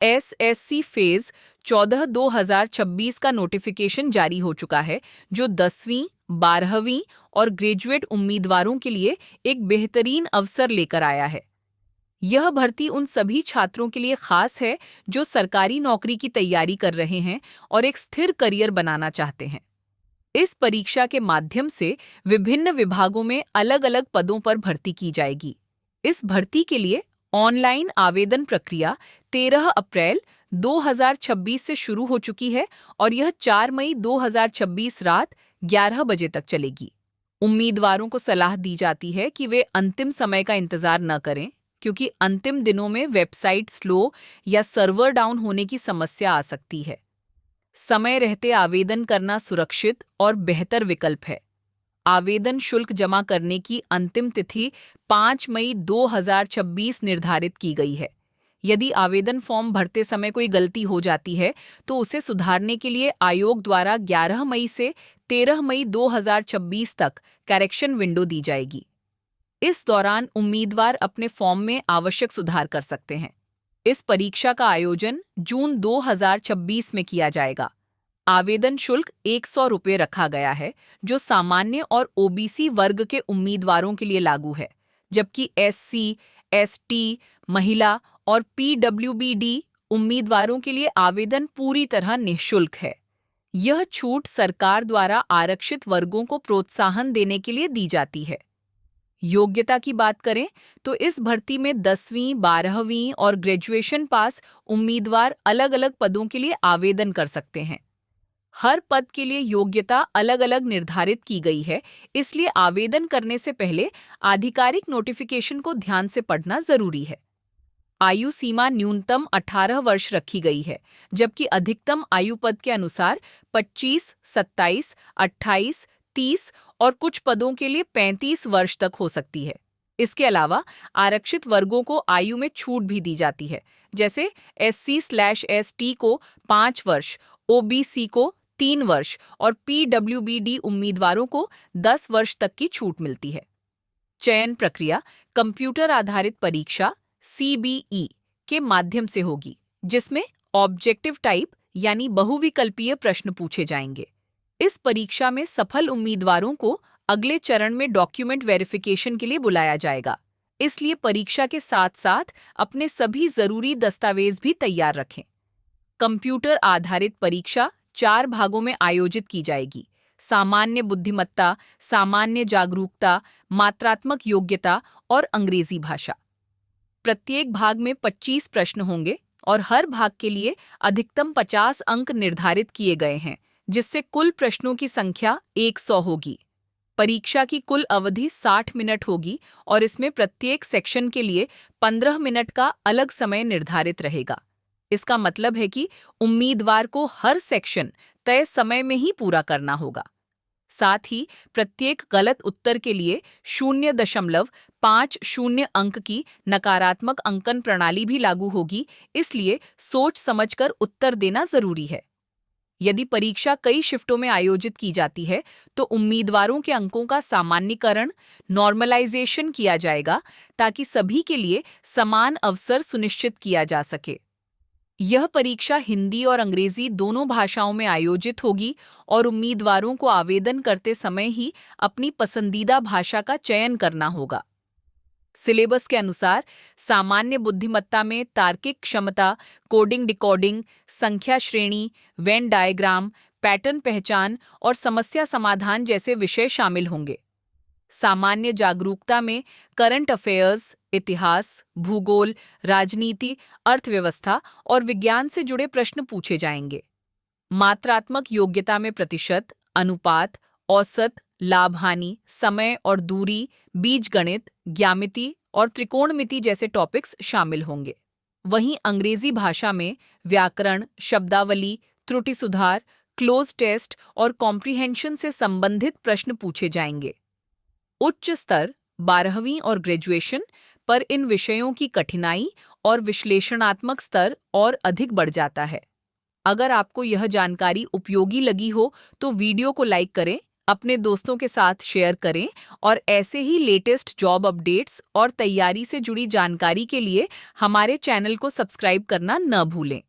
SSC phase 14/2026 का notification जारी हो चुका है, जो 10वीं, 12वीं और ग्रेजुएट उम्मीदवारों के लिए एक बेहतरीन अवसर लेकर आया है। यह भर्ती उन सभी छात्रों के लिए खास है जो सरकारी नौकरी की तैयारी कर रहे हैं और एक स्थिर करियर बनाना चाहते हैं। इस परीक्षा के माध्यम से विभिन्न विभागों में अलग-अलग पदों पर भर्ती की जाएगी। इस भर्ती के लिए ऑनलाइन आवेदन प्रक्रिया 13 अप्रैल 2026 से शुरू हो चुकी है और यह 4 मई 2026 रात 11 बजे तक चलेगी। उम्मीदवारों को सलाह दी जाती है कि वे अंतिम समय का इंतजार न करें, क्योंकि अंतिम दिनों में वेबसाइट स्लो या सर्वर डाउन होने की समस्या आ सकती है। समय रहते आवेदन करना सुरक्षित और बेहतर विकल्प है। आवेदन शुल्क जमा करने की अंतिम तिथि 5 मई 2026 निर्धारित की गई है। यदि आवेदन फॉर्म भरते समय कोई गलती हो जाती है, तो उसे सुधारने के लिए आयोग द्वारा 11 मई से 13 मई 2026 तक करेक्शन विंडो दी जाएगी। इस दौरान उम्मीदवार अपने फॉर्म में आवश्यक सुधार कर सकते हैं। इस परीक्षा का आयोजन जून 2026 में किया जाएगा। आवेदन शुल्क 100 रुपये रखा गया है, जो सामान्य और ओबीसी वर्ग के उम्मीदवारों के लिए लागू है, जबकि एससी, एसटी, महिला और पीडब्ल्यूबीडी उम्मीदवारों के लिए आवेदन पूरी तरह निःशुल्क है। यह छूट सरकार द्वारा आरक्षित वर्गों को प्रोत्साहन देने के लिए दी जाती है। योग्यता की बात करें तो इस भर्ती में 10वीं, 12वीं और ग्रेजुएशन पास उम्मीदवार अलग-अलग पदों के लिए आवेदन कर सकते हैं। हर पद के लिए योग्यता अलग-अलग निर्धारित की गई है, इसलिए आवेदन करने से पहले आधिकारिक नोटिफिकेशन को ध्यान से पढ़ना जरूरी है। आयु सीमा न्यूनतम 18 वर्ष रखी गई है, जबकि अधिकतम आयु पद के अनुसार 25, 27, 28, 30 और कुछ पदों के लिए 35 वर्ष तक हो सकती है। इसके अलावा आरक्षित वर्गों को आयु में छूट भी दी जाती है, जैसे SC/ST को 5 वर्ष, OBC को 3 वर्ष और PWBD उम्मीदवारों को 10 वर्ष तक की छूट मिलती है। चयन प्रक्रिया कंप्यूटर आधारित परीक्षा CBE के माध्यम से होगी, जिसमें ऑब्जेक्टिव टाइप यानी बहुविकल्पीय प्रश्न पूछे जाएंगे। इस परीक्षा में सफल उम्मीदवारों को अगले चरण में डॉक्यूमेंट वेरिफिकेशन के लिए बुलाया जाएगा, इसलिए परीक्षा के साथ-साथ अपने सभी जरूरी दस्तावेज भी तैयार रखें। कंप्यूटर आधारित परीक्षा 4 भागों में आयोजित की जाएगी: सामान्य बुद्धिमत्ता, सामान्य जागरूकता, मात्रात्मक योग्यता और अंग्रेजी भाषा। प्रत्येक भाग में 25 प्रश्न होंगे और हर भाग के लिए अधिकतम 50 अंक निर्धारित किए गए हैं, जिससे कुल प्रश्नों की संख्या 100 होगी। परीक्षा की कुल अवधि 60 मिनट होगी और इसमें प्रत्येक सेक्शन के लिए 15 मिनट का अलग समय निर्धारित रहेगा। इसका मतलब है कि उम्मीदवार को हर सेक्शन तय समय में ही पूरा करना होगा। साथ ही प्रत्येक गलत उत्तर के लिए 0.50 अंक की नकारात्मक अंकन प्रणाली भी लागू होगी, इसलिए सोच समझकर उत्तर देना जरूरी है। यदि परीक्षा कई शिफ्टों में आयोजित की जाती है, तो उम्मीदवारों के अंकों का सामान्यीकरण, नॉर्मलाइजेशन किया जाएगा, ताकि सभी के लिए समान अवसर सुनिश्चित किया जा सके। यह परीक्षा हिंदी और अंग्रेजी दोनों भाषाओं में आयोजित होगी और उम्मीदवारों को आवेदन करते समय ही अपनी पसंदीदा भाषा का चयन करना होगा। सिलेबस के अनुसार सामान्य बुद्धिमत्ता में तार्किक क्षमता, कोडिंग डिकोडिंग, संख्या श्रेणी, वेन डायग्राम, पैटर्न पहचान और समस्या समाधान जैसे विषय शामिल होंगे। सामान्य जागरूकता में करंट अफेयर्स, इतिहास, भूगोल, राजनीति, अर्थव्यवस्था और विज्ञान से जुड़े प्रश्न पूछे जाएंगे। मात्रात्मक योग्यता में प्रतिशत, अनुपात, औसत, लाभ हानि, समय और दूरी, बीजगणित, ज्यामिति और त्रिकोणमिति जैसे टॉपिक्स शामिल होंगे। वहीं अंग्रेजी भाषा में व्याकरण, शब्दावली, त्रुटि सुधार, क्लोज टेस्ट और कॉम्प्रिहेंशन से संबंधित प्रश्न पूछे जाएंगे। उच्च स्तर 12वीं और ग्रेजुएशन पर इन विषयों की कठिनाई और विश्लेषणात्मक स्तर और अधिक बढ़ जाता है। अगर आपको यह जानकारी उपयोगी लगी हो तो वीडियो को लाइक करें, अपने दोस्तों के साथ शेयर करें और ऐसे ही लेटेस्ट जॉब अपडेट्स और तैयारी से जुड़ी जानकारी के लिए हमारे चैनल को सब्सक्राइब करना न भूलें।